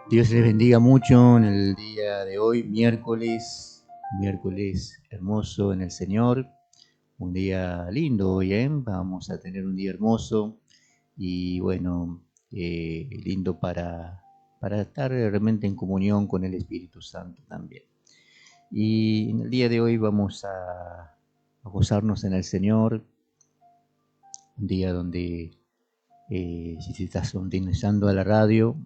Dios les bendiga mucho en el día de hoy, miércoles hermoso en el Señor, un día lindo hoy, vamos a tener un día hermoso y bueno, lindo para estar realmente en comunión con el Espíritu Santo también. Y en el día de hoy vamos a gozarnos en el Señor, un día donde si te estás sintonizando a la radio,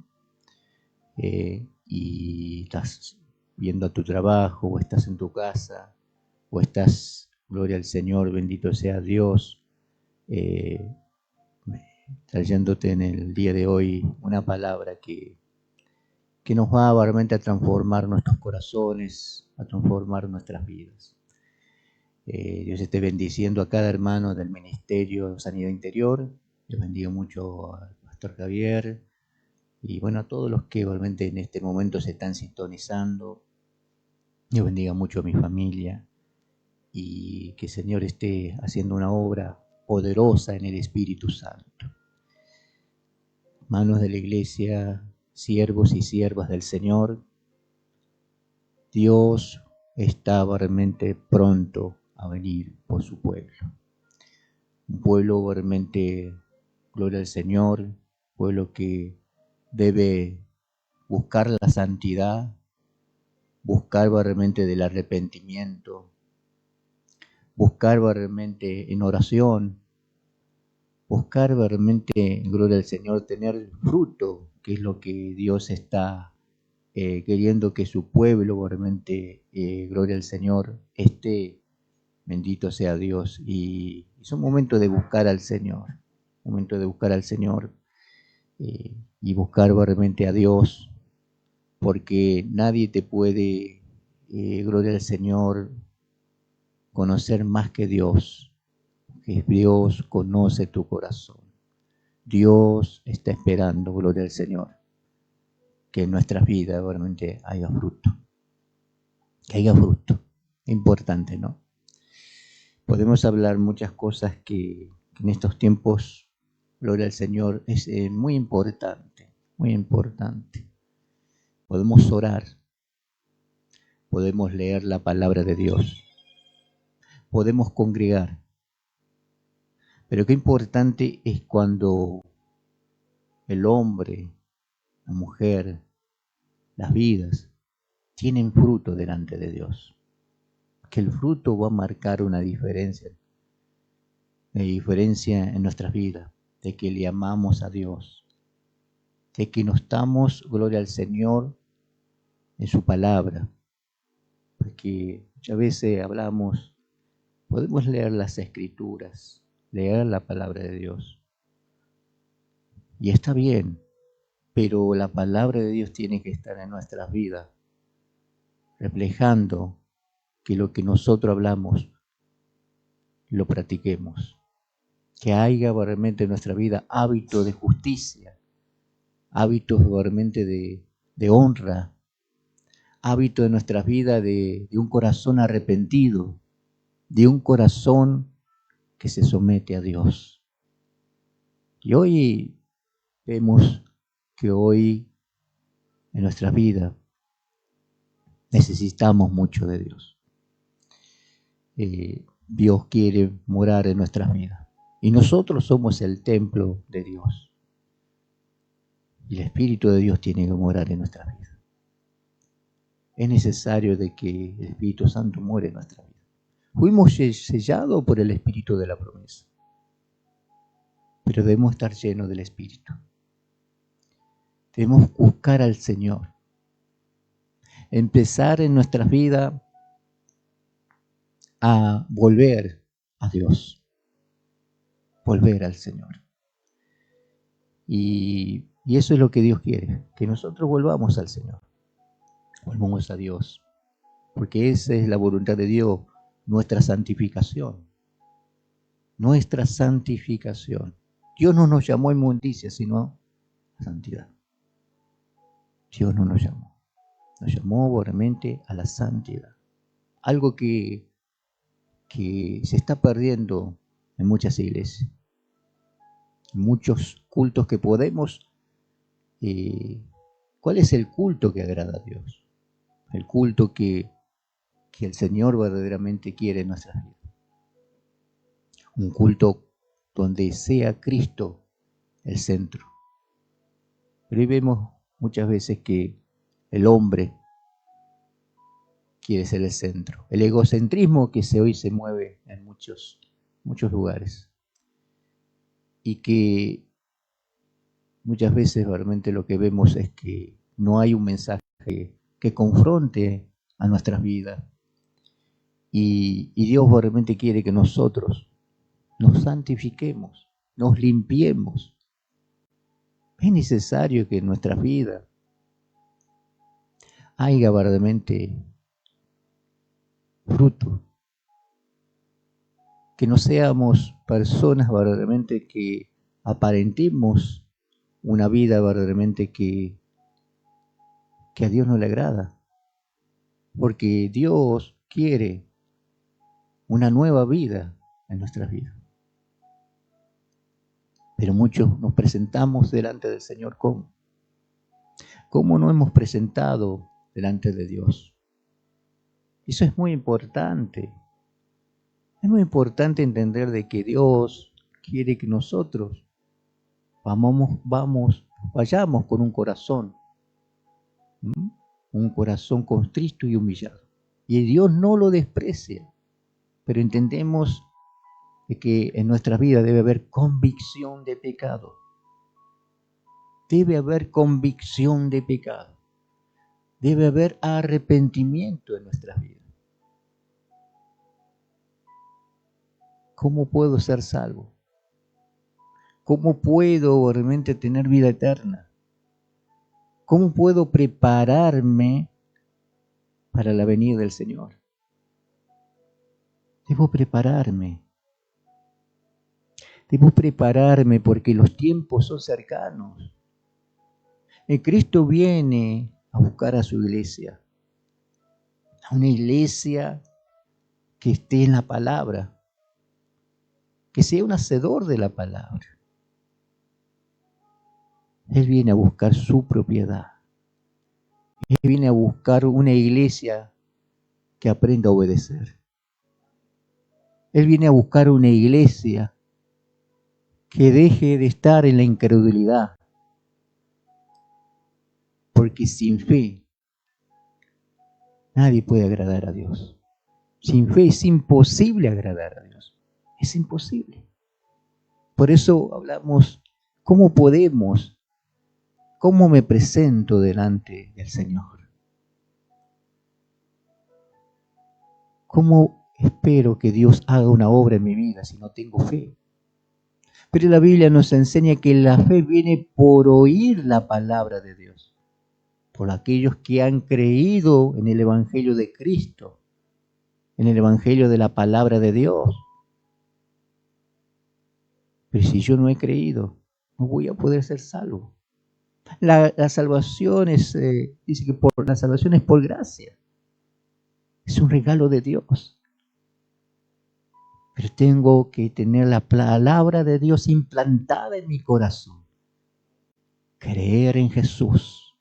y estás viendo a tu trabajo, o estás en tu casa, o estás, gloria al Señor, bendito sea Dios, eh, trayéndote en el día de hoy una palabra que nos va realmente a transformar nuestros corazones, a transformar nuestras vidas. Dios esté bendiciendo a cada hermano del Ministerio de Sanidad Interior. Dios bendiga mucho al Pastor Javier, y bueno, a todos los que realmente en este momento se están sintonizando. Dios bendiga mucho a mi familia y que el Señor esté haciendo una obra poderosa en el Espíritu Santo. Manos de la iglesia, siervos y siervas del Señor, Dios está realmente pronto a venir por su pueblo. Un pueblo realmente, gloria al Señor, pueblo que debe buscar la santidad, buscar realmente del arrepentimiento, buscar realmente en oración, buscar realmente, gloria al Señor, tener fruto, que es lo que Dios está queriendo que su pueblo realmente, gloria al Señor, esté, bendito sea Dios. Y es un momento de buscar al Señor, momento de buscar al Señor y buscar realmente a Dios, porque nadie te puede, gloria al Señor, conocer más que Dios, que Dios conoce tu corazón. Dios está esperando, gloria al Señor, que en nuestras vidas realmente haya fruto. Que haya fruto. Importante, ¿no? Podemos hablar muchas cosas que en estos tiempos, gloria al Señor, es muy importante, muy importante. Podemos orar, podemos leer la palabra de Dios, podemos congregar, pero qué importante es cuando el hombre, la mujer, las vidas, tienen fruto delante de Dios. Que el fruto va a marcar una diferencia en nuestras vidas, de que le amamos a Dios, de que nos damos gloria al Señor en su palabra, porque muchas veces hablamos, podemos leer las Escrituras, leer la palabra de Dios, y está bien, pero la palabra de Dios tiene que estar en nuestras vidas, reflejando que lo que nosotros hablamos lo practiquemos, que haya realmente en nuestra vida hábitos de justicia, hábitos realmente de honra, hábitos en nuestras vidas de un corazón arrepentido, de un corazón que se somete a Dios. Y hoy vemos que hoy en nuestras vidas necesitamos mucho de Dios. Dios quiere morar en nuestras vidas y nosotros somos el templo de Dios. Y el Espíritu de Dios tiene que morar en nuestras vidas. Es necesario de que el Espíritu Santo muere en nuestra vida. Fuimos sellados por el Espíritu de la promesa, pero debemos estar llenos del Espíritu. Debemos buscar al Señor, empezar en nuestras vidas a volver a Dios, volver al Señor. Y eso es lo que Dios quiere, que nosotros volvamos al Señor, volvamos a Dios, porque esa es la voluntad de Dios, nuestra santificación. Nuestra santificación. Dios no nos llamó a inmundicia, sino a santidad. Dios no nos llamó realmente a la santidad. Algo que se está perdiendo en muchas iglesias, en muchos cultos que podemos ¿Cuál es el culto que agrada a Dios? El culto que el Señor verdaderamente quiere en nuestras vidas. Un culto donde sea Cristo el centro. Pero hoy vemos muchas veces que el hombre quiere ser el centro. El egocentrismo que hoy se mueve en muchos lugares. Y que muchas veces realmente lo que vemos es que no hay un mensaje que confronte a nuestras vidas. Y Dios realmente quiere que nosotros nos santifiquemos, nos limpiemos. Es necesario que en nuestras vidas haya verdaderamente fruto. Que no seamos personas verdaderamente que aparentemos una vida verdaderamente que a Dios no le agrada. Porque Dios quiere una nueva vida en nuestras vidas. Pero muchos nos presentamos delante del Señor ¿cómo? ¿Cómo no hemos presentado delante de Dios? Eso es muy importante. Es muy importante entender de que Dios quiere que nosotros vayamos con un corazón contristo y humillado. Y Dios no lo desprecia, pero entendemos de que en nuestra vida debe haber convicción de pecado. Debe haber convicción de pecado. Debe haber arrepentimiento en nuestras vidas. ¿Cómo puedo ser salvo? ¿Cómo puedo realmente tener vida eterna? ¿Cómo puedo prepararme para la venida del Señor? Debo prepararme. Debo prepararme porque los tiempos son cercanos. El Cristo viene a buscar a su iglesia. A una iglesia que esté en la palabra. Que sea un hacedor de la palabra. Él viene a buscar su propiedad. Él viene a buscar una iglesia que aprenda a obedecer. Él viene a buscar una iglesia que deje de estar en la incredulidad. Porque sin fe nadie puede agradar a Dios. Sin fe es imposible agradar a Dios. Es imposible. Por eso hablamos, ¿cómo me presento delante del Señor? ¿Cómo espero que Dios haga una obra en mi vida si no tengo fe? Pero la Biblia nos enseña que la fe viene por oír la palabra de Dios. Por aquellos que han creído en el Evangelio de Cristo, en el Evangelio de la palabra de Dios. Pero si yo no he creído, no voy a poder ser salvo. La salvación dice que la salvación es por gracia. Es un regalo de Dios. Pero tengo que tener la palabra de Dios implantada en mi corazón. Creer en Jesús.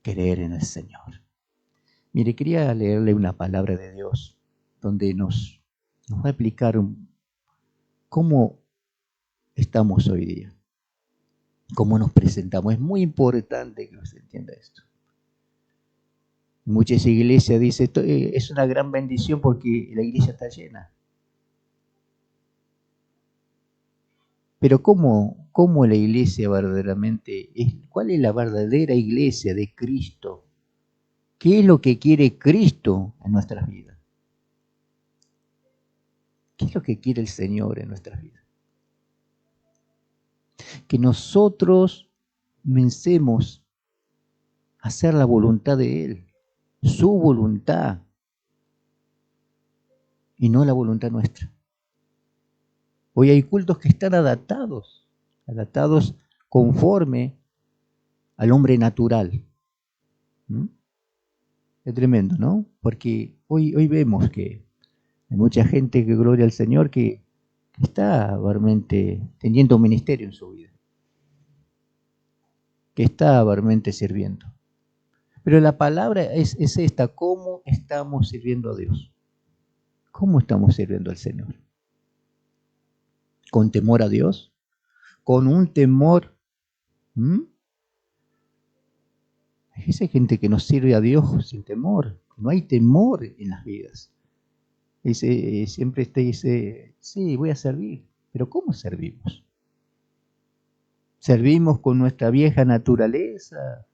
Creer en el Señor. Mire, quería leerle una palabra de Dios donde nos va a explicar cómo estamos hoy día. Cómo nos presentamos. Es muy importante que se entienda esto. Muchas iglesias dicen, es una gran bendición porque la iglesia está llena. Pero ¿cómo la iglesia verdaderamente es? ¿Cuál es la verdadera iglesia de Cristo? ¿Qué es lo que quiere Cristo en nuestras vidas? ¿Qué es lo que quiere el Señor en nuestras vidas? Que nosotros comencemos a hacer la voluntad de Él, su voluntad, y no la voluntad nuestra. Hoy hay cultos que están adaptados conforme al hombre natural. Es tremendo, ¿no? Porque hoy vemos que hay mucha gente que gloria al Señor que está realmente teniendo un ministerio en su vida. que está realmente sirviendo. Pero la palabra es esta: ¿cómo estamos sirviendo a Dios? ¿Cómo estamos sirviendo al Señor? ¿Con temor a Dios? ¿Con un temor? Hay gente que no sirve a Dios sin temor. No hay temor en las vidas. Siempre dice, sí, voy a servir. Pero ¿cómo servimos? ¿Servimos con nuestra vieja naturaleza?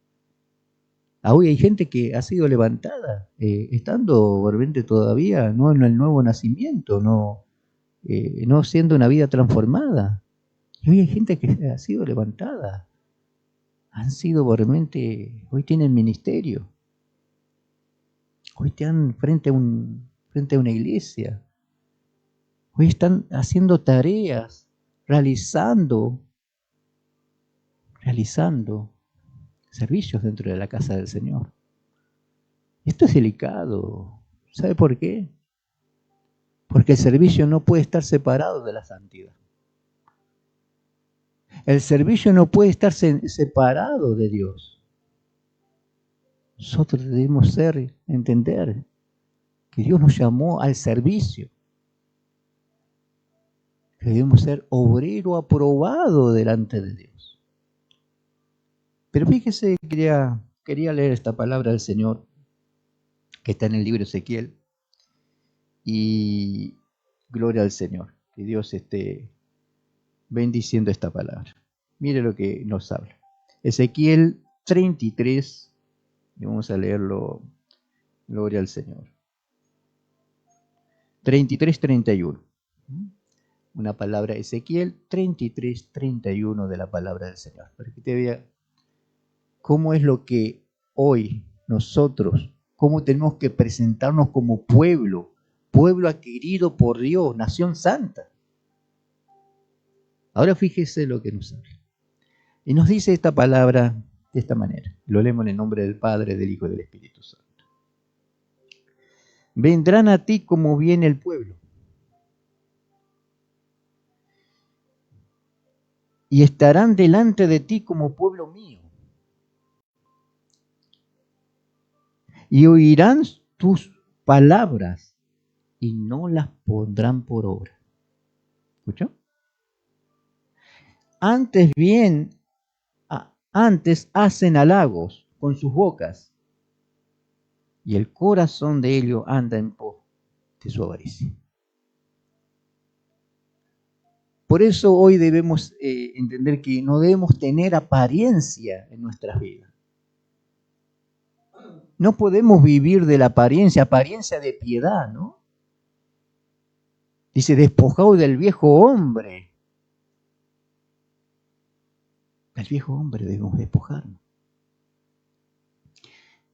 Hoy hay gente que ha sido levantada, estando realmente todavía no en el nuevo nacimiento, no siendo una vida transformada. Y hoy hay gente que ha sido levantada, han sido realmente, hoy tienen ministerio, hoy están frente a una iglesia, hoy están haciendo tareas, realizando servicios dentro de la casa del Señor. Esto es delicado. ¿Sabe por qué? Porque el servicio no puede estar separado de la santidad. El servicio no puede estar separado de Dios. Nosotros debemos entender que Dios nos llamó al servicio. Que debemos ser obrero aprobado delante de Dios. Pero fíjese, quería leer esta palabra del Señor que está en el libro de Ezequiel. Y gloria al Señor, que Dios esté bendiciendo esta palabra. Mire lo que nos habla. Ezequiel 33, y vamos a leerlo, gloria al Señor. 33-31. Una palabra, Ezequiel 33-31 de la palabra del Señor. Para que te vea cómo es lo que hoy nosotros, cómo tenemos que presentarnos como pueblo adquirido por Dios, nación santa. Ahora fíjese lo que nos habla. Y nos dice esta palabra de esta manera. Lo leemos en el nombre del Padre, del Hijo y del Espíritu Santo. Vendrán a ti como viene el pueblo. Y estarán delante de ti como pueblo mío. Y oirán tus palabras y no las pondrán por obra. ¿Escuchó? Antes hacen halagos con sus bocas, y el corazón de ellos anda en pos de su avaricia. Por eso hoy debemos entender que no debemos tener apariencia en nuestras vidas. No podemos vivir de la apariencia de piedad, ¿no? Dice, despojado del viejo hombre. Del viejo hombre debemos despojarnos.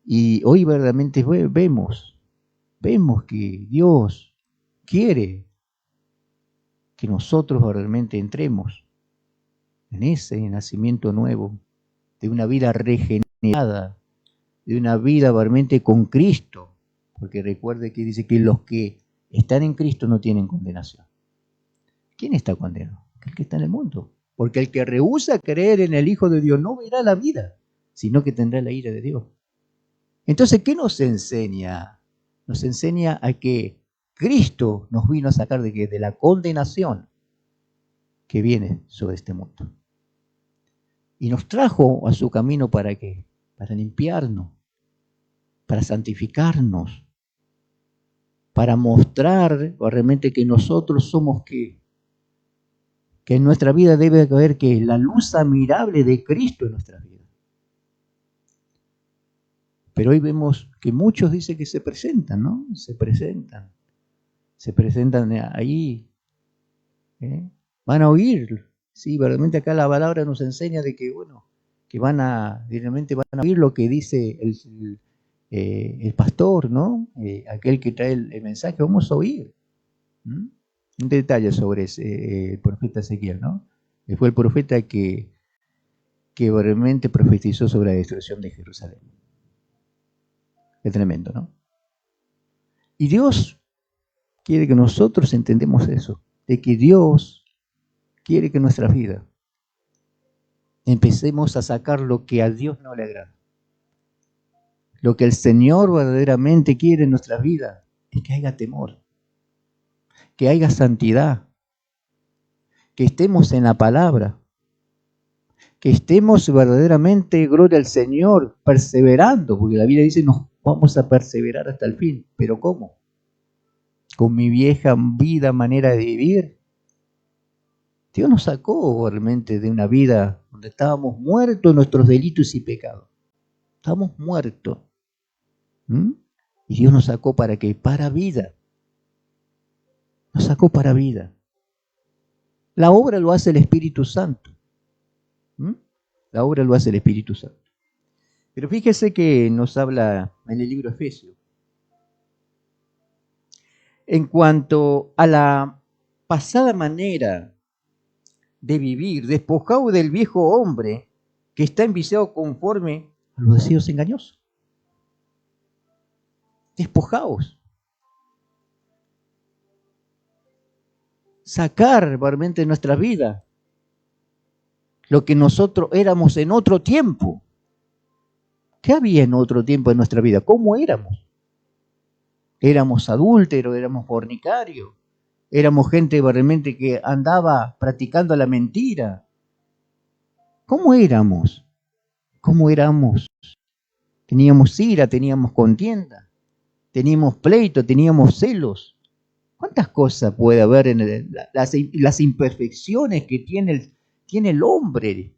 Y hoy verdaderamente vemos que Dios quiere que nosotros realmente entremos en ese nacimiento nuevo, de una vida regenerada, de una vida realmente con Cristo, porque recuerde que dice que los que están en Cristo no tienen condenación. ¿Quién está condenado? El que está en el mundo. Porque el que rehúsa creer en el Hijo de Dios no verá la vida, sino que tendrá la ira de Dios. Entonces, ¿qué nos enseña? Nos enseña a que Cristo nos vino a sacar de la condenación que viene sobre este mundo. Y nos trajo a su camino ¿para qué? Para limpiarnos, para santificarnos, para mostrar realmente que nosotros somos ¿qué? Que en nuestra vida debe haber que la luz admirable de Cristo en nuestra vida. Pero hoy vemos que muchos dicen que se presentan, ¿no? Se presentan ahí, van a oír. Sí, verdaderamente acá la palabra nos enseña de que, bueno, que realmente van a oír lo que dice el pastor, ¿no? Aquel que trae el mensaje, vamos a oír. Un detalle sobre el profeta Ezequiel, ¿no? Que fue el profeta que realmente profetizó sobre la destrucción de Jerusalén. Es tremendo, ¿no? Y Dios quiere que nosotros entendamos eso, de que Dios quiere que nuestra vida empecemos a sacar lo que a Dios no le agrada. Lo que el Señor verdaderamente quiere en nuestra vida es que haya temor, que haya santidad, que estemos en la palabra, que estemos verdaderamente, gloria al Señor, perseverando, porque la Biblia dice, nos vamos a perseverar hasta el fin. ¿Pero cómo? Con mi vieja vida, manera de vivir. Dios nos sacó realmente de una vida donde estábamos muertos en nuestros delitos y pecados. Estábamos muertos. Y Dios nos sacó ¿para qué? Para vida. Nos sacó para vida. La obra lo hace el Espíritu Santo. La obra lo hace el Espíritu Santo. Pero fíjese que nos habla en el libro de Efesios. En cuanto a la pasada manera de vivir, despojado del viejo hombre que está enviciado conforme a los deseos engañosos. Despojaos. Sacar realmente de nuestra vida lo que nosotros éramos en otro tiempo. ¿Qué había en otro tiempo en nuestra vida? ¿Cómo éramos? Éramos adúlteros, éramos fornicarios, éramos gente realmente que andaba practicando la mentira. ¿Cómo éramos? ¿Cómo éramos? Teníamos ira, teníamos contienda, teníamos pleito, teníamos celos. ¿Cuántas cosas puede haber en las imperfecciones que tiene el hombre?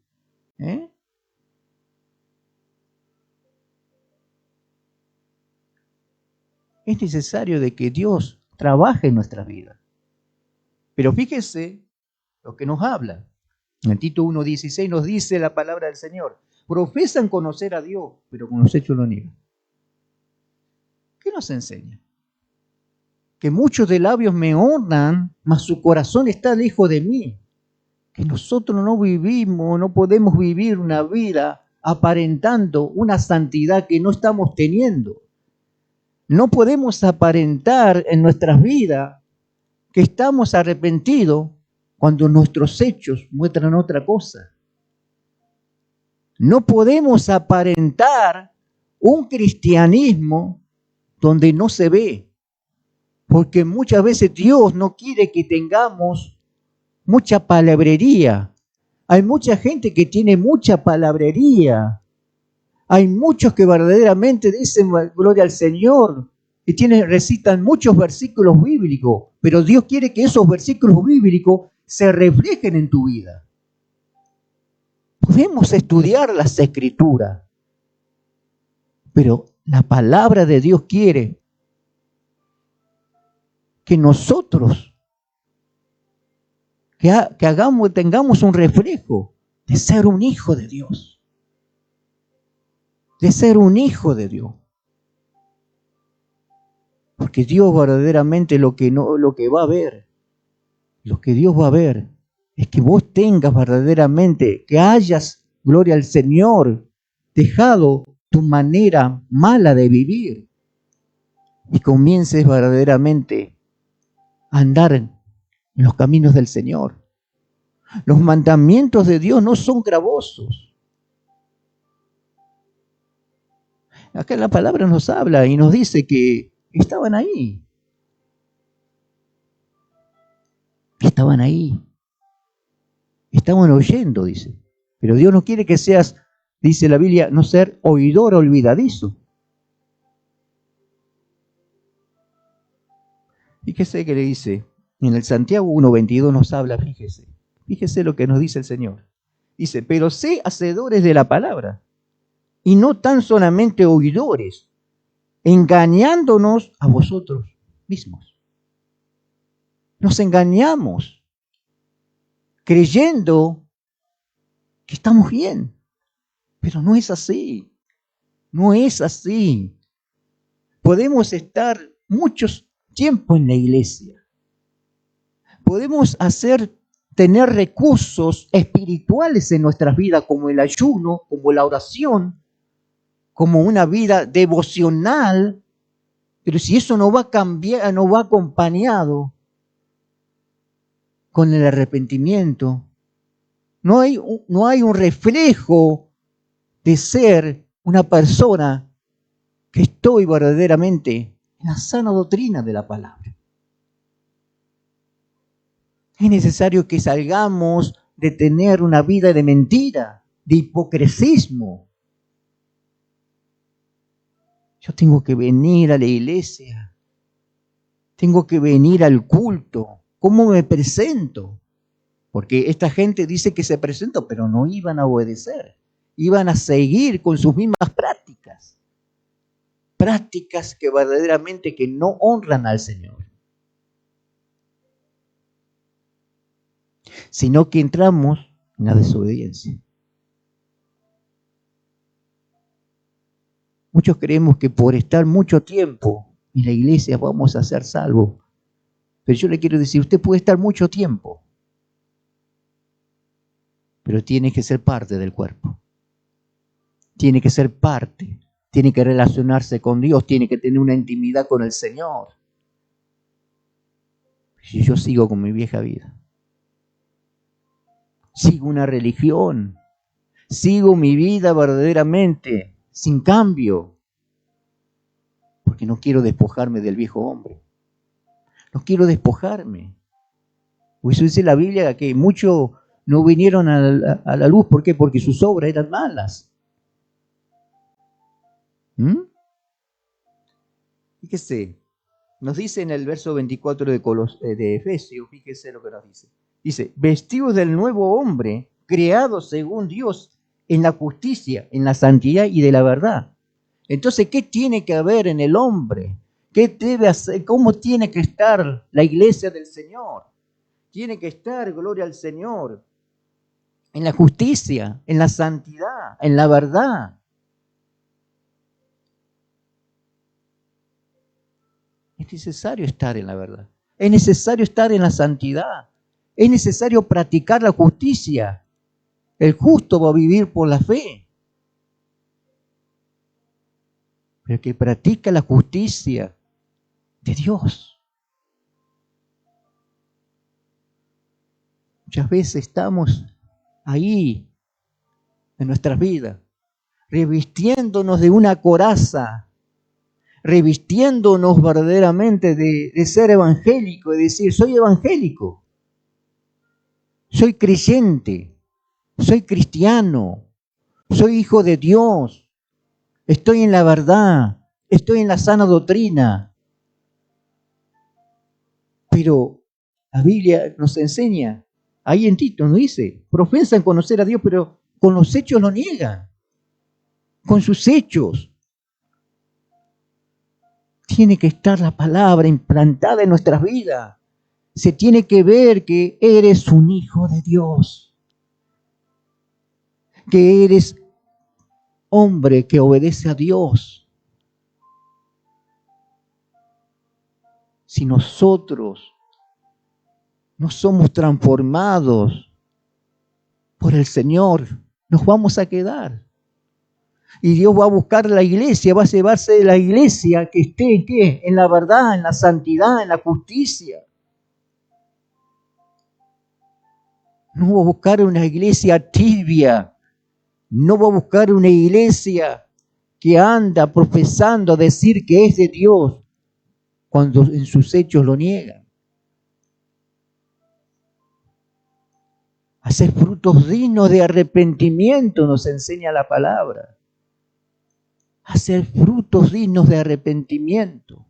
Es necesario de que Dios trabaje en nuestra vida. Pero fíjese lo que nos habla. En Tito 1:16 nos dice la palabra del Señor. Profesan conocer a Dios, pero con los hechos lo niegan. ¿Qué nos enseña? Que muchos de labios me honran, mas su corazón está lejos de mí. Que nosotros no vivimos, no podemos vivir una vida aparentando una santidad que no estamos teniendo. No podemos aparentar en nuestras vidas que estamos arrepentidos cuando nuestros hechos muestran otra cosa. No podemos aparentar un cristianismo donde no se ve, porque muchas veces Dios no quiere que tengamos mucha palabrería. Hay mucha gente que tiene mucha palabrería. Hay muchos que verdaderamente dicen gloria al Señor y recitan muchos versículos bíblicos, pero Dios quiere que esos versículos bíblicos se reflejen en tu vida. Podemos estudiar las Escrituras, pero la palabra de Dios quiere que nosotros tengamos un reflejo de ser un hijo de Dios. De ser un hijo de Dios. Porque Dios verdaderamente lo que va a ver, lo que Dios va a ver es que vos tengas verdaderamente, que hayas, gloria al Señor, dejado tu manera mala de vivir y comiences verdaderamente a andar en los caminos del Señor. Los mandamientos de Dios no son gravosos. Acá la palabra nos habla y nos dice que estaban ahí. Estaban ahí. Estaban oyendo, dice. Pero Dios no quiere que seas, dice la Biblia, no ser oidor olvidadizo. Fíjese que le dice, en el Santiago 1:22 nos habla, fíjese lo que nos dice el Señor. Dice, pero sé hacedores de la palabra, y no tan solamente oidores, engañándonos a vosotros mismos. Nos engañamos, creyendo que estamos bien, pero no es así. No es así. Podemos estar muchos tiempo en la iglesia. Podemos tener recursos espirituales en nuestras vidas, como el ayuno, como la oración, como una vida devocional, pero si eso no va a cambiar, no va acompañado con el arrepentimiento, No hay un reflejo de ser una persona que estoy verdaderamente en la sana doctrina de la palabra. Es necesario que salgamos de tener una vida de mentira, de hipocresismo. Yo tengo que venir a la iglesia, tengo que venir al culto. ¿Cómo me presento? Porque esta gente dice que se presentó, pero no iban a obedecer. Iban a seguir con sus mismas prácticas. Prácticas que verdaderamente que no honran al Señor. Sino que entramos en la desobediencia. Muchos creemos que por estar mucho tiempo en la iglesia vamos a ser salvos. Pero yo le quiero decir, usted puede estar mucho tiempo, pero tiene que ser parte del cuerpo. Tiene que ser parte. Tiene que relacionarse con Dios. Tiene que tener una intimidad con el Señor. Si yo sigo con mi vieja vida, sigo una religión, sigo mi vida verdaderamente sin cambio, porque no quiero despojarme del viejo hombre. No quiero despojarme. Pues eso dice la Biblia que muchos no vinieron a la luz. ¿Por qué? Porque sus obras eran malas. Fíjese, nos dice en el verso 24 de Efesios, fíjese lo que nos dice. Dice, vestidos del nuevo hombre, creados según Dios en la justicia, en la santidad y de la verdad. Entonces, ¿qué tiene que haber en el hombre? ¿Qué debe hacer? ¿Cómo tiene que estar la iglesia del Señor? Tiene que estar, gloria al Señor, en la justicia, en la santidad, en la verdad. Es necesario estar en la verdad. Es necesario estar en la santidad. Es necesario practicar la justicia. El justo va a vivir por la fe. Pero el que practica la justicia de Dios. Muchas veces estamos ahí en nuestras vidas, revistiéndonos de una coraza, revistiéndonos verdaderamente de ser evangélico, de decir, soy evangélico, soy creyente, soy cristiano, soy hijo de Dios, estoy en la verdad, estoy en la sana doctrina. Pero la Biblia nos enseña, ahí en Tito nos dice, profesan conocer a Dios, pero con los hechos lo niegan, con sus hechos. Tiene que estar la palabra implantada en nuestras vidas. Se tiene que ver que eres un hijo de Dios, que eres hombre que obedece a Dios. Si nosotros no somos transformados por el Señor, nos vamos a quedar. Y Dios va a buscar la iglesia, va a llevarse de la iglesia que esté ¿en qué? En la verdad, en la santidad, en la justicia. No va a buscar una iglesia tibia. No va a buscar una iglesia que anda profesando decir que es de Dios cuando en sus hechos lo niegan. Hacer frutos dignos de arrepentimiento nos enseña la palabra. Hacer frutos dignos de arrepentimiento.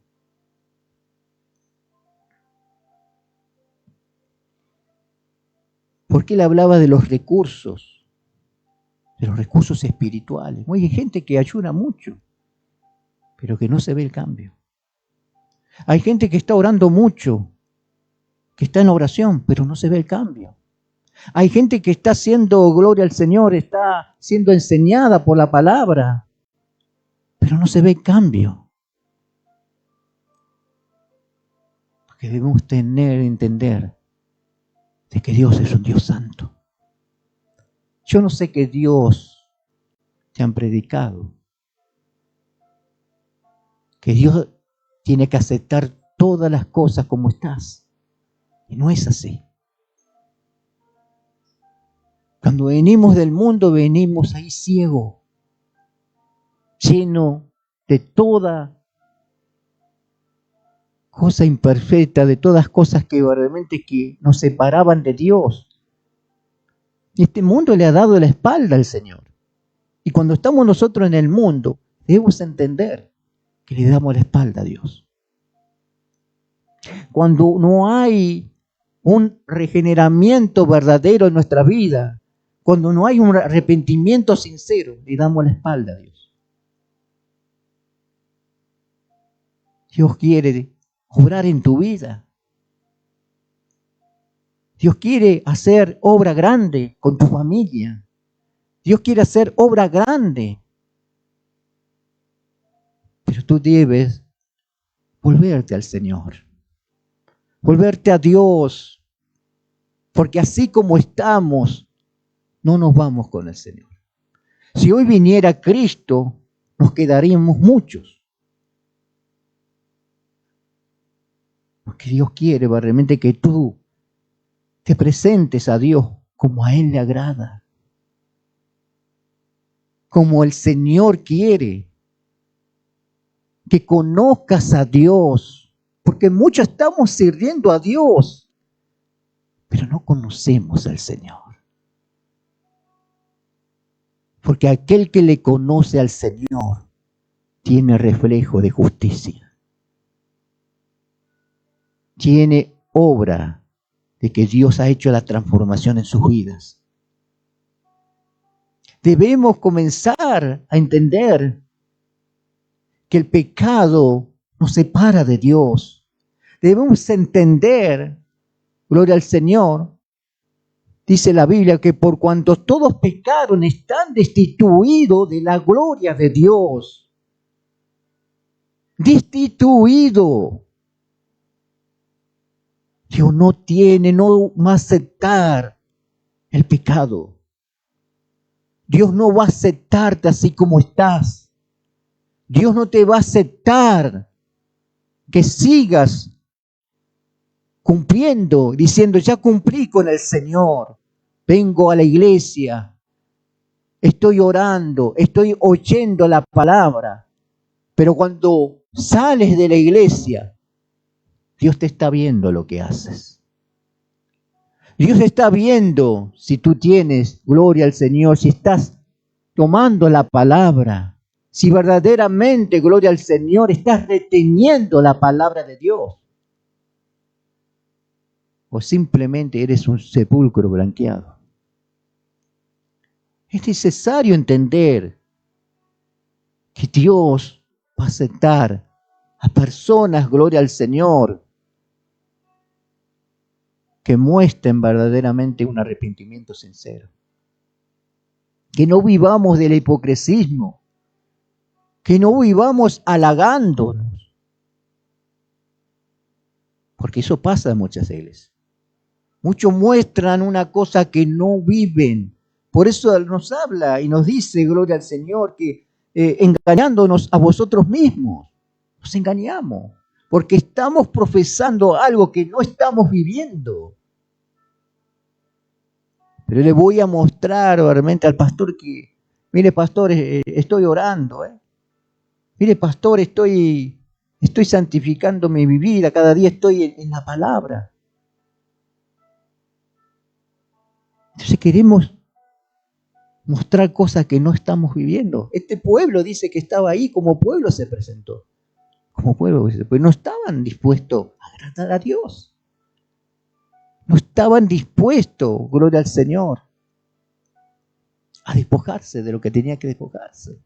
Porque él hablaba de los recursos espirituales. Hay gente que ayuda mucho, pero que no se ve el cambio. Hay gente que está orando mucho, que está en la oración, pero no se ve el cambio. Hay gente que está haciendo gloria al Señor, está siendo enseñada por la palabra, pero no se ve el cambio. Porque debemos entender de que Dios es un Dios santo. Yo no sé qué Dios te han predicado. Que Dios tiene que aceptar todas las cosas como estás. Y no es así. Cuando venimos del mundo, venimos ahí ciego, lleno de toda cosa imperfecta, de todas cosas que realmente que nos separaban de Dios. Y este mundo le ha dado la espalda al Señor. Y cuando estamos nosotros en el mundo, debemos entender que le damos la espalda a Dios. Cuando no hay un regeneramiento verdadero en nuestra vida, cuando no hay un arrepentimiento sincero, le damos la espalda a Dios. Dios quiere obrar en tu vida. Dios quiere hacer obra grande con tu familia. Dios quiere hacer obra grande. Pero tú debes volverte al Señor. Volverte a Dios. Porque así como estamos, no nos vamos con el Señor. Si hoy viniera Cristo, nos quedaríamos muchos. Porque Dios quiere realmente que tú te presentes a Dios como a Él le agrada. Como el Señor quiere. Que conozcas a Dios. Porque muchos estamos sirviendo a Dios, pero no conocemos al Señor. Porque aquel que le conoce al Señor tiene reflejo de justicia. Tiene obra de que Dios ha hecho la transformación en sus vidas. Debemos comenzar a entender que el pecado nos separa de Dios. Debemos entender, gloria al Señor, dice la Biblia que por cuanto todos pecaron están destituidos de la gloria de Dios. Destituido. Dios no va a aceptar el pecado. Dios no va a aceptarte así como estás. Dios no te va a aceptar que sigas cumpliendo, diciendo, ya cumplí con el Señor, vengo a la iglesia, estoy orando, estoy oyendo la palabra, pero cuando sales de la iglesia, Dios te está viendo lo que haces. Dios está viendo si tú tienes gloria al Señor, si estás tomando la palabra, si verdaderamente, gloria al Señor, estás reteniendo la palabra de Dios. O simplemente eres un sepulcro blanqueado. Es necesario entender que Dios va a aceptar a personas, gloria al Señor, que muestren verdaderamente un arrepentimiento sincero. Que no vivamos del hipocresismo, que no vivamos halagándonos, porque eso pasa en muchas iglesias. Muchos muestran una cosa que no viven. Por eso nos habla y nos dice, gloria al Señor, que engañándonos a vosotros mismos, nos engañamos, porque estamos profesando algo que no estamos viviendo. Pero le voy a mostrar realmente al pastor que, mire pastor, estoy orando. Mire pastor, estoy santificando mi vida, cada día estoy en la palabra. Entonces queremos mostrar cosas que no estamos viviendo. Este pueblo dice que estaba ahí, como pueblo se presentó. Como pueblo, pues no estaban dispuestos a agradar a Dios. No estaban dispuestos, gloria al Señor, a despojarse de lo que tenía que despojarse.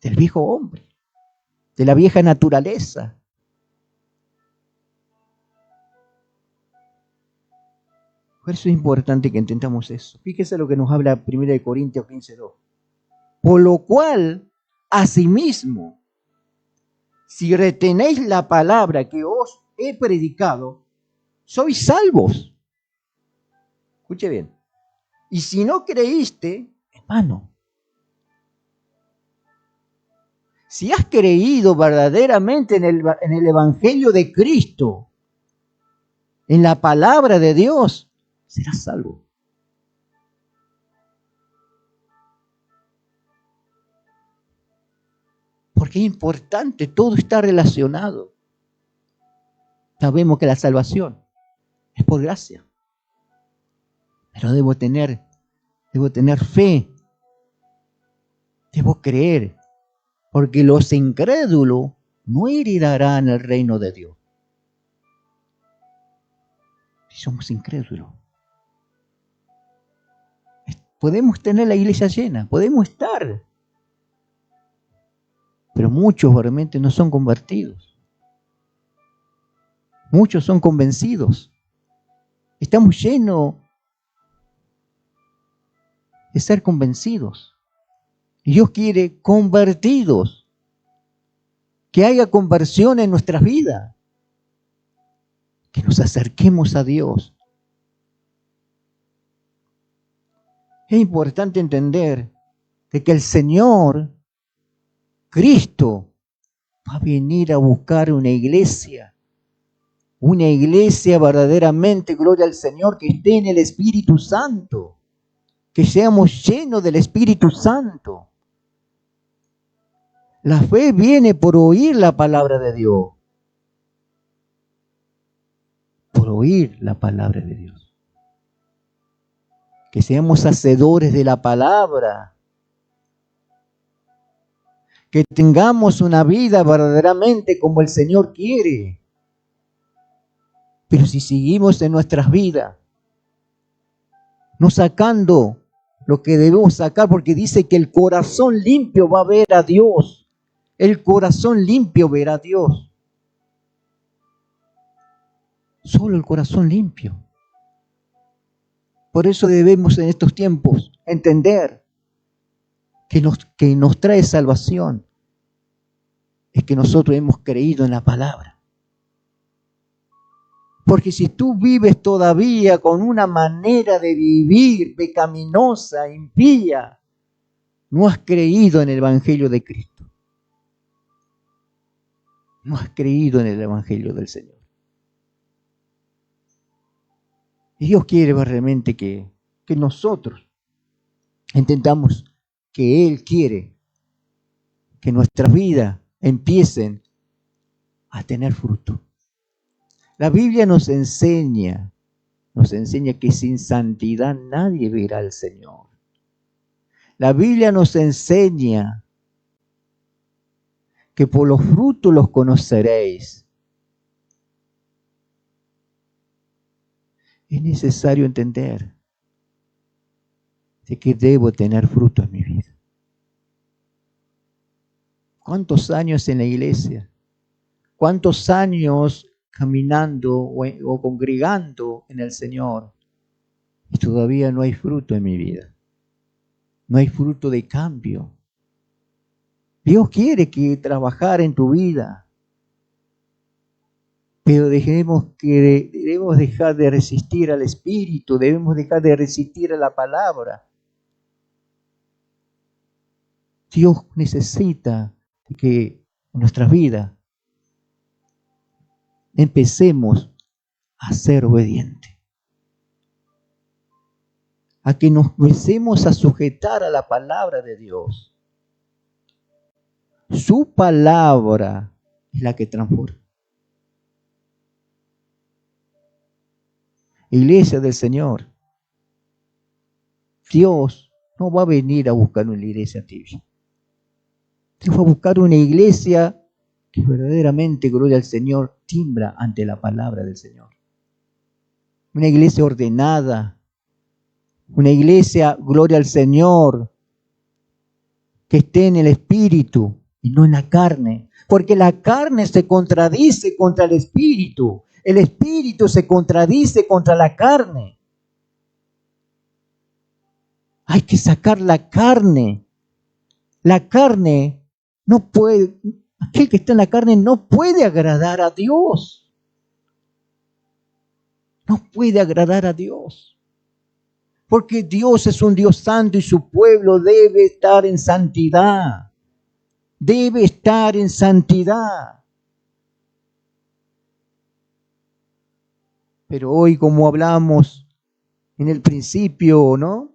Del viejo hombre, de la vieja naturaleza. Por eso es importante que entendamos eso. Fíjese lo que nos habla 1 Corintios 15:2. Por lo cual, asimismo, si retenéis la palabra que os he predicado, sois salvos. Escuche bien. Y si no creíste, hermano, si has creído verdaderamente en el Evangelio de Cristo, en la palabra de Dios, serás salvo. Porque es importante, todo está relacionado. Sabemos que la salvación es por gracia. Pero debo tener fe. Debo creer. Porque los incrédulos no heredarán el reino de Dios. Si somos incrédulos. Podemos tener la iglesia llena, podemos estar. Pero muchos realmente no son convertidos. Muchos son convencidos. Estamos llenos de ser convencidos. Y Dios quiere convertidos. Que haya conversión en nuestras vidas. Que nos acerquemos a Dios. Es importante entender de que el Señor, Cristo, va a venir a buscar una iglesia verdaderamente, gloria al Señor, que esté en el Espíritu Santo, que seamos llenos del Espíritu Santo. La fe viene por oír la palabra de Dios, por oír la palabra de Dios. Que seamos hacedores de la palabra. Que tengamos una vida verdaderamente como el Señor quiere. Pero si seguimos en nuestras vidas, no sacando lo que debemos sacar, porque dice que el corazón limpio va a ver a Dios. El corazón limpio verá a Dios. Solo el corazón limpio. Por eso debemos en estos tiempos entender que nos trae salvación. Es que nosotros hemos creído en la palabra. Porque si tú vives todavía con una manera de vivir pecaminosa, impía, no has creído en el Evangelio de Cristo. No has creído en el Evangelio del Señor. Y Dios quiere realmente que nosotros entendamos que Él quiere que nuestras vidas empiecen a tener fruto. La Biblia nos enseña que sin santidad nadie verá al Señor. La Biblia nos enseña que por los frutos los conoceréis. Es necesario entender de que debo tener fruto en mi vida. ¿Cuántos años en la iglesia? ¿Cuántos años caminando o congregando en el Señor? Y todavía no hay fruto en mi vida. No hay fruto de cambio. Dios quiere que trabajar en tu vida. Pero debemos dejar de resistir al Espíritu, debemos dejar de resistir a la palabra. Dios necesita que en nuestras vidas empecemos a ser obedientes. A que nos empecemos a sujetar a la palabra de Dios. Su palabra es la que transforma. Iglesia del Señor, Dios no va a venir a buscar una iglesia tibia. Dios va a buscar una iglesia que verdaderamente, gloria al Señor, timbra ante la palabra del Señor. Una iglesia ordenada, una iglesia, gloria al Señor, que esté en el Espíritu y no en la carne. Porque la carne se contradice contra el Espíritu. El Espíritu se contradice contra la carne. Hay que sacar la carne. La carne no puede, aquel que está en la carne no puede agradar a Dios. No puede agradar a Dios. Porque Dios es un Dios santo y su pueblo debe estar en santidad. Debe estar en santidad. Pero hoy, como hablamos en el principio, ¿no?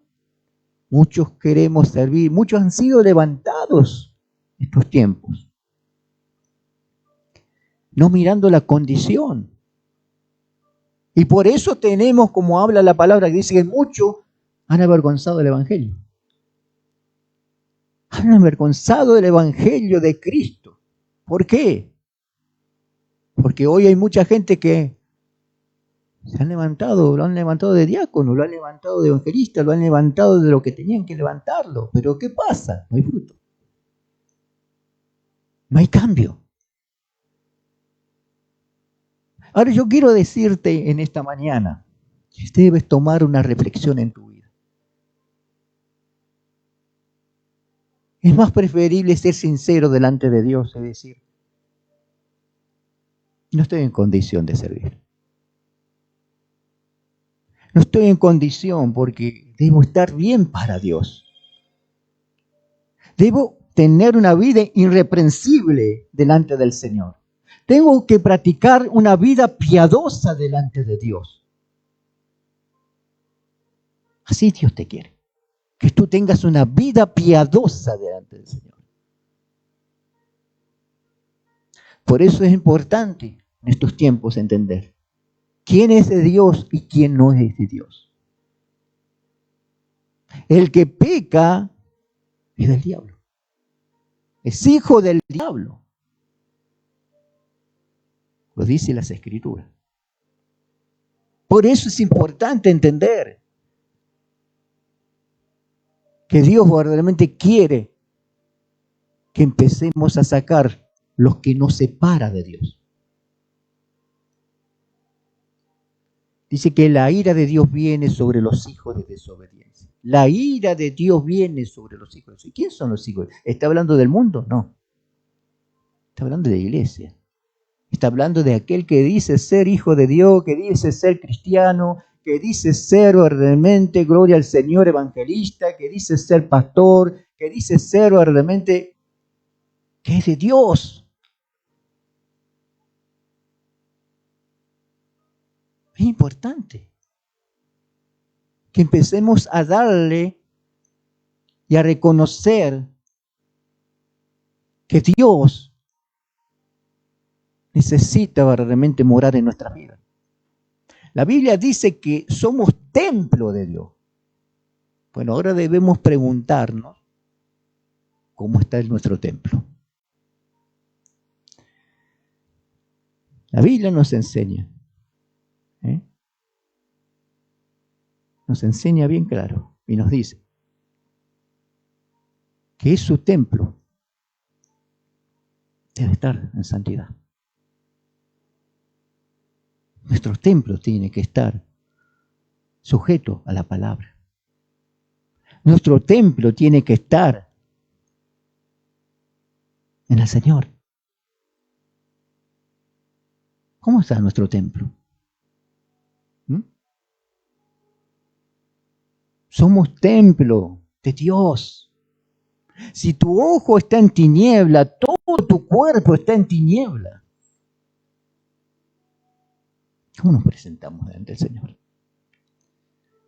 Muchos queremos servir, muchos han sido levantados estos tiempos. no mirando la condición. Y por eso tenemos, como habla la palabra, que dice que muchos han avergonzado el Evangelio. Han avergonzado el Evangelio de Cristo. ¿Por qué? Porque hoy hay mucha gente que se han levantado, lo han levantado de diácono, lo han levantado de evangelista, lo han levantado de lo que tenían que levantarlo. Pero ¿qué pasa? No hay fruto. No hay cambio. Ahora yo quiero decirte en esta mañana que debes tomar una reflexión en tu vida. Es más preferible ser sincero delante de Dios y decir, no estoy en condición de servir. No estoy en condición porque debo estar bien para Dios. Debo tener una vida irreprensible delante del Señor. Tengo que practicar una vida piadosa delante de Dios. Así Dios te quiere. Que tú tengas una vida piadosa delante del Señor. Por eso es importante en estos tiempos entender quién es de Dios y quién no es de Dios. El que peca es del diablo. Es hijo del diablo. Lo dice las Escrituras. Por eso es importante entender que Dios verdaderamente quiere que empecemos a sacar los que nos separa de Dios. Dice que la ira de Dios viene sobre los hijos de desobediencia. La ira de Dios viene sobre los hijos de desobediencia. ¿Quién son los hijos? ¿Está hablando del mundo? No. Está hablando de la iglesia. Está hablando de aquel que dice ser hijo de Dios, que dice ser cristiano, que dice ser verdaderamente, gloria al Señor, evangelista, que dice ser pastor, que dice ser verdaderamente, que es de Dios. Es importante que empecemos a darle y a reconocer que Dios necesita verdaderamente morar en nuestra vida. La Biblia dice que somos templo de Dios. Bueno, ahora debemos preguntarnos cómo está nuestro templo. La Biblia nos enseña, nos enseña bien claro y nos dice que es su templo, debe estar en santidad. Nuestro templo tiene que estar sujeto a la palabra. Nuestro templo tiene que estar en el Señor. ¿Cómo está nuestro templo? Somos templo de Dios. Si tu ojo está en tiniebla, todo tu cuerpo está en tiniebla. ¿Cómo nos presentamos delante del Señor?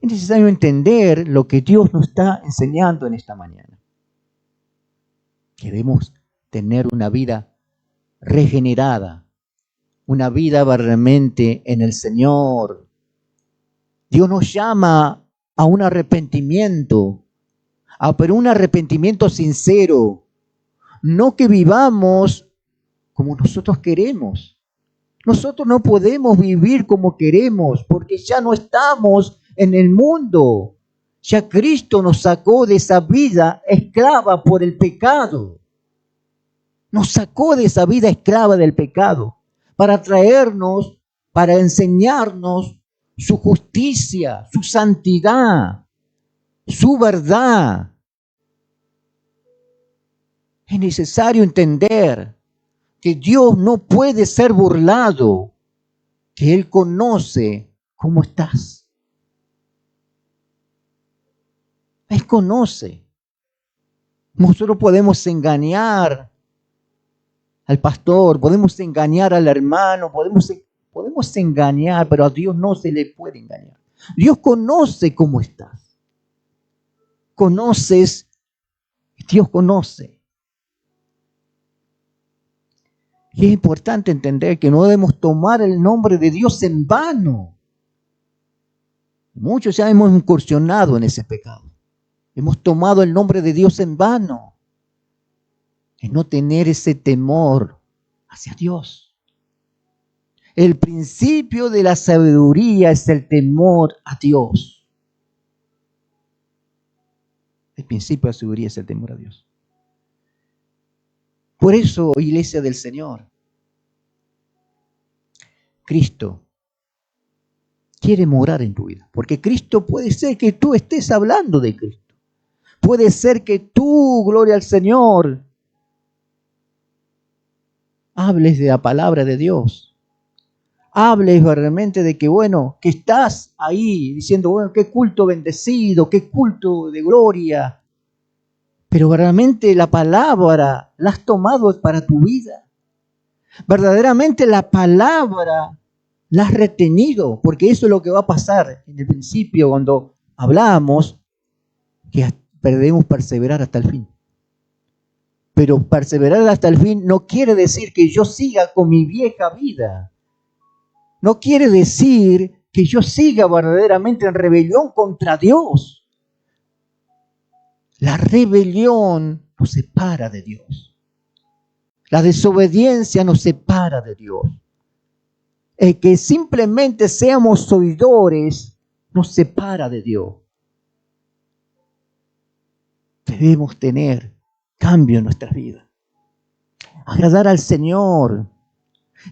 Es necesario entender lo que Dios nos está enseñando en esta mañana. Queremos tener una vida regenerada, una vida verdaderamente en el Señor. Dios nos llama a un arrepentimiento, pero un arrepentimiento sincero. No que vivamos como nosotros queremos. Nosotros no podemos vivir como queremos porque ya no estamos en el mundo. Ya Cristo nos sacó de esa vida esclava por el pecado. Nos sacó de esa vida esclava del pecado para traernos, para enseñarnos su justicia, su santidad, su verdad. Es necesario entender que Dios no puede ser burlado, que Él conoce cómo estás. Él conoce. Nosotros podemos engañar al pastor, podemos engañar al hermano, podemos engañar, pero a Dios no se le puede engañar. Dios conoce cómo estás. Dios conoce. Y es importante entender que no debemos tomar el nombre de Dios en vano. Muchos ya hemos incursionado en ese pecado. Hemos tomado el nombre de Dios en vano. En no tener ese temor hacia Dios. El principio de la sabiduría es el temor a Dios. El principio de la sabiduría es el temor a Dios. Por eso, iglesia del Señor, Cristo quiere morar en tu vida. Porque Cristo puede ser que tú estés hablando de Cristo. Puede ser que tú, gloria al Señor, hables de la palabra de Dios. Hables realmente de que, bueno, que estás ahí diciendo, bueno, qué culto bendecido, qué culto de gloria. Pero realmente la palabra la has tomado para tu vida. Verdaderamente la palabra la has retenido, porque eso es lo que va a pasar en el principio cuando hablamos, que debemos perseverar hasta el fin. Pero perseverar hasta el fin no quiere decir que yo siga con mi vieja vida. No quiere decir que yo siga verdaderamente en rebelión contra Dios. La rebelión nos separa de Dios. La desobediencia nos separa de Dios. El que simplemente seamos oidores nos separa de Dios. Debemos tener cambio en nuestras vidas. Agradar al Señor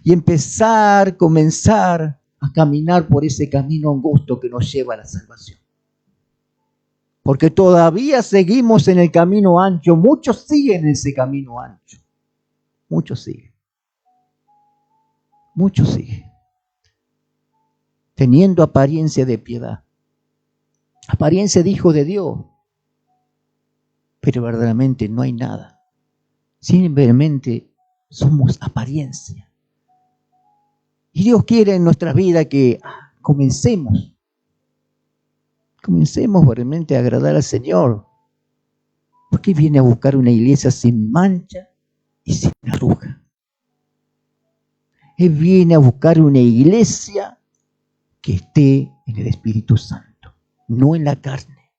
y comenzar a caminar por ese camino angosto que nos lleva a la salvación. Porque todavía seguimos en el camino ancho. Muchos siguen ese camino ancho. Muchos siguen. Muchos siguen. Teniendo apariencia de piedad. Apariencia de hijo de Dios. Pero verdaderamente no hay nada. Simplemente somos apariencia. Y Dios quiere en nuestra vida que comencemos realmente a agradar al Señor. Porque viene a buscar una iglesia sin mancha y sin arruga. Él viene a buscar una iglesia que esté en el Espíritu Santo, no en la carne.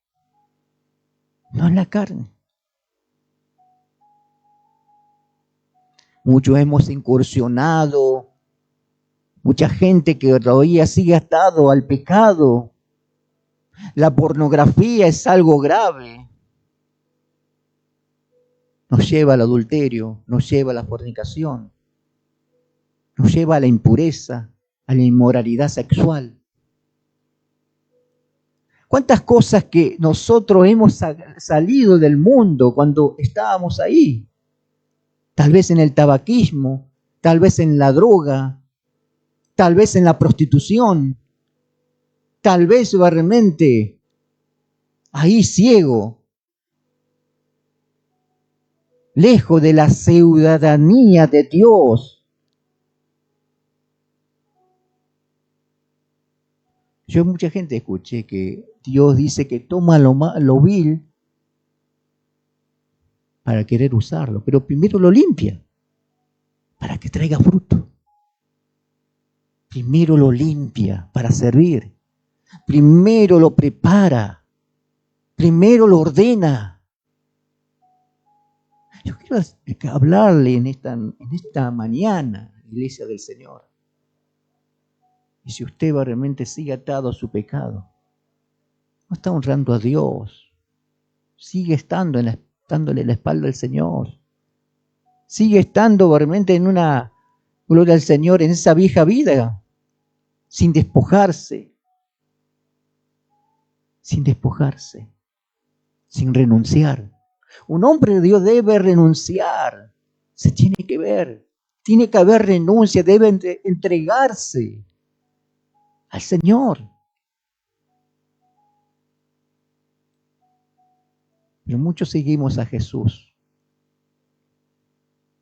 No en la carne. Muchos hemos incursionado, mucha gente que todavía sigue atado al pecado. La pornografía es algo grave. Nos lleva al adulterio, nos lleva a la fornicación, nos lleva a la impureza, a la inmoralidad sexual. ¿Cuántas cosas que nosotros hemos salido del mundo cuando estábamos ahí? Tal vez en el tabaquismo, tal vez en la droga, tal vez en la prostitución, tal vez realmente ahí ciego, lejos de la ciudadanía de Dios. Yo mucha gente escuché que Dios dice que toma lo vil para querer usarlo, pero primero lo limpia para que traiga fruto. Primero lo limpia para servir. Primero lo prepara. Primero lo ordena. Yo quiero hablarle en esta mañana, Iglesia del Señor. Y si usted realmente sigue atado a su pecado, no está honrando a Dios. Sigue dándole la espalda al Señor. Sigue estando realmente en una gloria al Señor, en esa vieja vida, sin despojarse, sin renunciar. Un hombre de Dios debe renunciar, tiene que haber renuncia, debe entregarse al Señor. Pero muchos seguimos a Jesús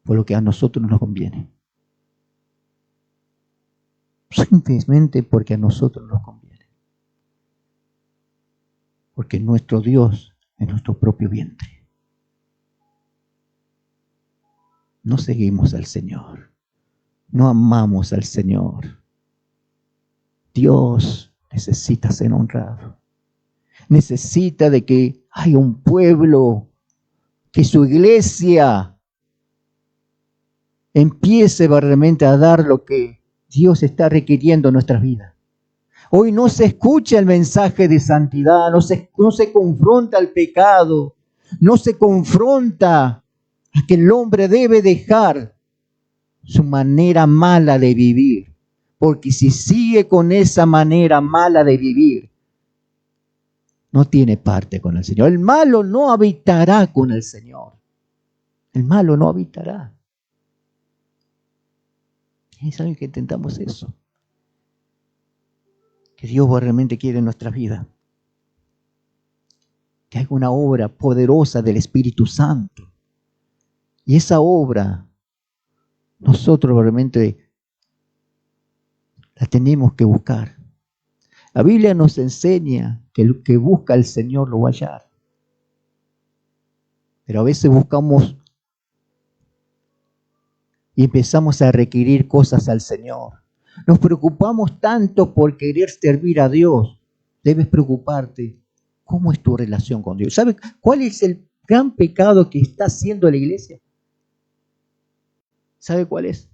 por lo que a nosotros nos conviene. Simplemente porque a nosotros nos conviene. Porque nuestro Dios es nuestro propio vientre. No seguimos al Señor. no amamos al Señor. Dios necesita ser honrado. Necesita de que haya un pueblo, que su iglesia empiece realmente a dar lo que Dios está requiriendo en nuestras vidas. Hoy no se escucha el mensaje de santidad, no se confronta al pecado, no se confronta a que el hombre debe dejar su manera mala de vivir. Porque si sigue con esa manera mala de vivir, no tiene parte con el Señor. El malo no habitará con el Señor. El malo no habitará. Es algo que intentamos eso. Que Dios realmente quiere en nuestra vida. Que haya una obra poderosa del Espíritu Santo. Y esa obra, nosotros realmente la tenemos que buscar. La Biblia nos enseña que el que busca al Señor lo va a hallar. Pero a veces buscamos y empezamos a requerir cosas al Señor. Nos preocupamos tanto por querer servir a Dios. Debes preocuparte. ¿Cómo es tu relación con Dios? ¿Sabes cuál es el gran pecado que está haciendo la iglesia? ¿Sabe cuál es?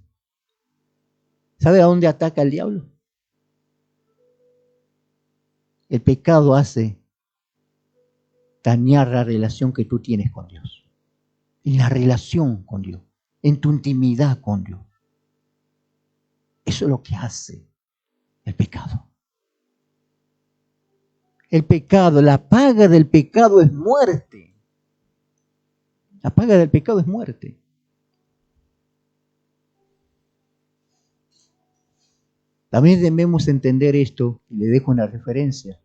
¿Sabe a dónde ataca el diablo? El pecado hace dañar la relación que tú tienes con Dios. En la relación con Dios. En tu intimidad con Dios. Eso es lo que hace el pecado. El pecado, la paga del pecado es muerte. La paga del pecado es muerte. También debemos entender esto, y le dejo una referencia.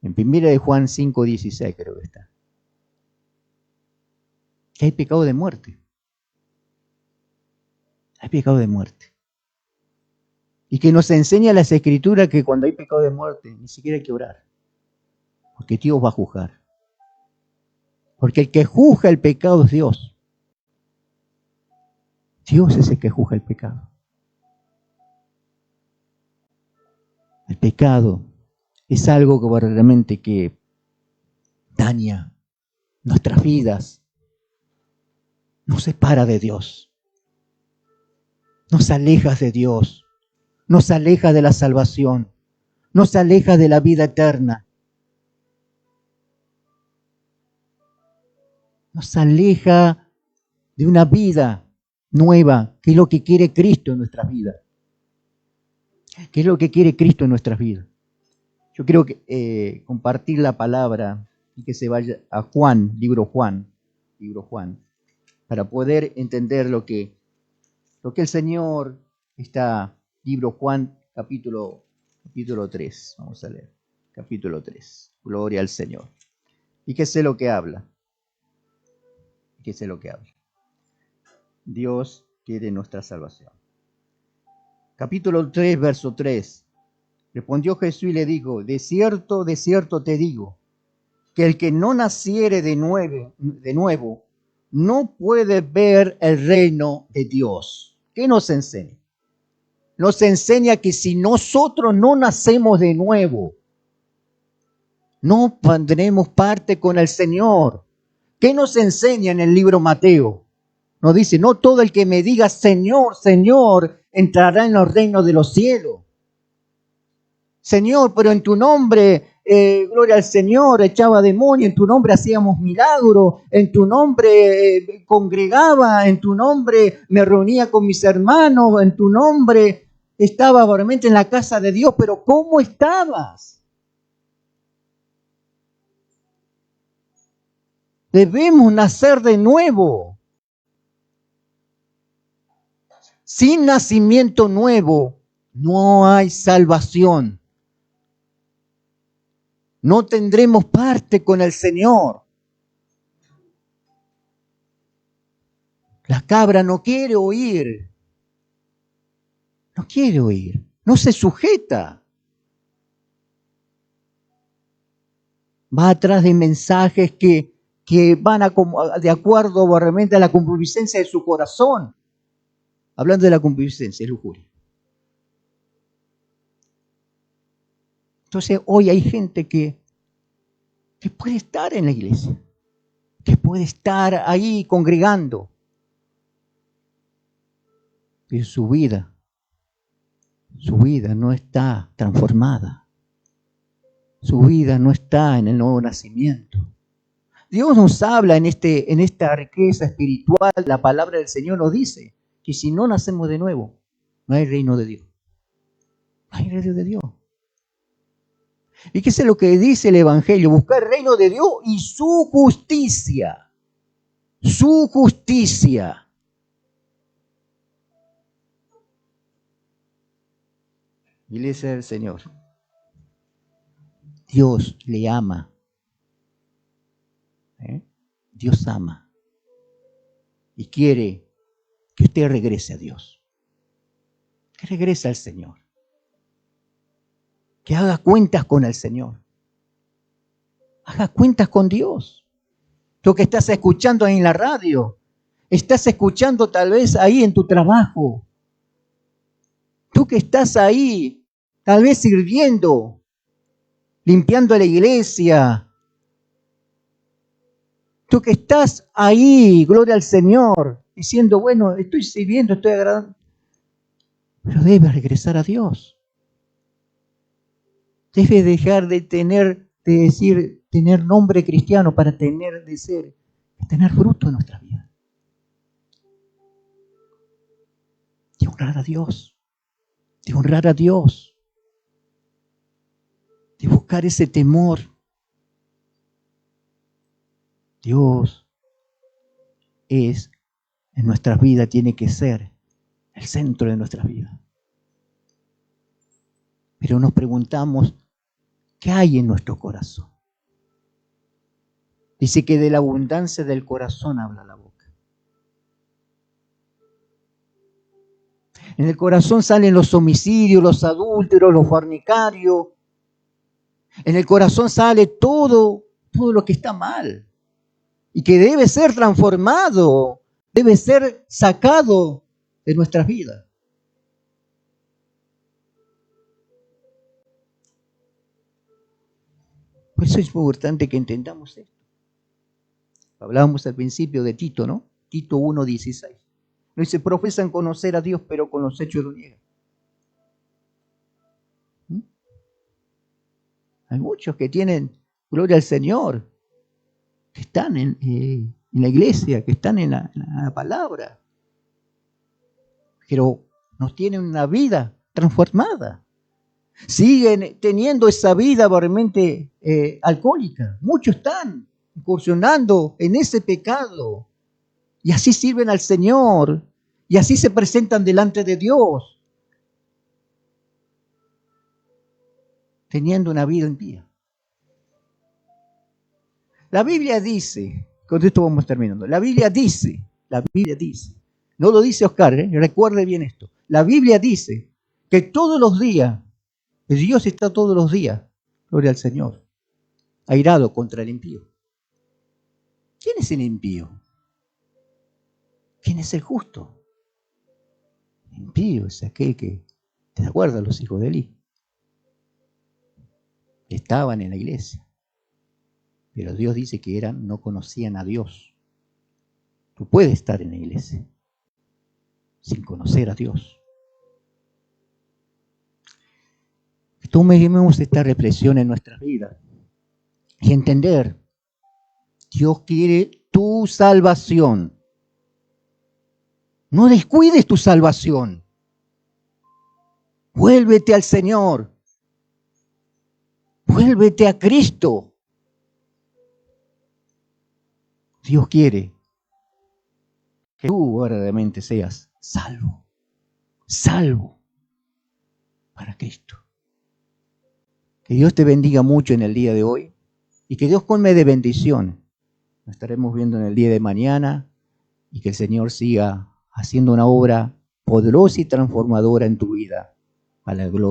En 1 Juan 5:16 creo que está. Que hay pecado de muerte. Hay pecado de muerte. Y que nos enseña las Escrituras que cuando hay pecado de muerte, ni siquiera hay que orar. Porque Dios va a juzgar. Porque el que juzga el pecado es Dios. Dios es el que juzga el pecado. El pecado es algo que verdaderamente que daña nuestras vidas, nos separa de Dios, nos aleja de Dios, nos aleja de la salvación, nos aleja de la vida eterna, nos aleja de una vida nueva, que es lo que quiere Cristo en nuestras vidas. ¿Qué es lo que quiere Cristo en nuestras vidas? Yo quiero compartir la palabra y que se vaya a Juan, libro Juan, para poder entender lo que el Señor está, libro Juan, capítulo 3, vamos a leer, capítulo 3, gloria al Señor. Y que sé lo que habla, Dios quiere nuestra salvación. Capítulo 3, verso 3. Respondió Jesús y le dijo: de cierto te digo, que el que no naciere de nuevo, no puede ver el reino de Dios. ¿Qué nos enseña? Nos enseña que si nosotros no nacemos de nuevo, no tendremos parte con el Señor. ¿Qué nos enseña en el libro Mateo? Nos dice: no todo el que me diga Señor, Señor, entrará en los reinos de los cielos. Señor, pero en tu nombre, gloria al Señor, echaba demonios, en tu nombre hacíamos milagros, en tu nombre congregaba, en tu nombre me reunía con mis hermanos, en tu nombre estaba realmente en la casa de Dios, pero ¿cómo estabas? Debemos nacer de nuevo. Sin nacimiento nuevo no hay salvación. No tendremos parte con el Señor. La cabra no quiere oír. No quiere oír. No se sujeta. Va atrás de mensajes que van de acuerdo realmente a la concupiscencia de su corazón. Hablando de la concupiscencia, es lujuria. Entonces hoy hay gente que puede estar en la iglesia, que puede estar ahí congregando, pero su vida no está transformada. Su vida no está en el nuevo nacimiento. Dios nos habla en esta riqueza espiritual. La palabra del Señor nos dice que si no nacemos de nuevo, no hay reino de Dios. No hay reino de Dios. ¿Y qué es lo que dice el Evangelio? Buscar el reino de Dios y su justicia. Su justicia. Iglesia del Señor. Dios le ama. Dios ama. Y quiere que usted regrese a Dios. Que regrese al Señor. Que haga cuentas con el Señor. Haga cuentas con Dios. Tú que estás escuchando ahí en la radio. Estás escuchando tal vez ahí en tu trabajo. Tú que estás ahí, tal vez sirviendo, limpiando la iglesia. Tú que estás ahí, gloria al Señor, diciendo, bueno, estoy sirviendo, estoy agradando. Pero debes regresar a Dios. Debes dejar de tener nombre cristiano para tener fruto en nuestra vida. De honrar a Dios. De honrar a Dios. De buscar ese temor. Dios es, en nuestras vidas, tiene que ser el centro de nuestras vidas. Pero nos preguntamos, ¿qué hay en nuestro corazón? Dice que de la abundancia del corazón habla la boca. En el corazón salen los homicidios, los adúlteros, los fornicarios. En el corazón sale todo lo que está mal. Y que debe ser transformado, debe ser sacado de nuestras vidas. Por eso es importante que entendamos esto. Hablábamos al principio de Tito, ¿no? Tito 1:16. No dice, profesan conocer a Dios, pero con los hechos lo niegan. Hay muchos que tienen gloria al Señor, que están en la iglesia, que están en la palabra, pero no tienen una vida transformada. Siguen teniendo esa vida realmente alcohólica. Muchos están incursionando en ese pecado y así sirven al Señor y así se presentan delante de Dios, teniendo una vida impía. La Biblia dice, con esto vamos terminando, la Biblia dice, no lo dice Oscar, recuerde bien esto, la Biblia dice que todos los días, Dios está todos los días, gloria al Señor, airado contra el impío. ¿Quién es el impío? ¿Quién es el justo? El impío es aquel que, ¿te acuerdas? Los hijos de Elí estaban en la iglesia, pero Dios dice que no conocían a Dios. Tú puedes estar en la iglesia sin conocer a Dios. Tomemos esta reflexión en nuestras vidas y entender, Dios quiere tu salvación. No descuides tu salvación. Vuélvete al Señor. Vuélvete a Cristo. Dios quiere que tú verdaderamente seas salvo para Cristo. Que Dios te bendiga mucho en el día de hoy y que Dios colme de bendición. Nos estaremos viendo en el día de mañana y que el Señor siga haciendo una obra poderosa y transformadora en tu vida a la gloria.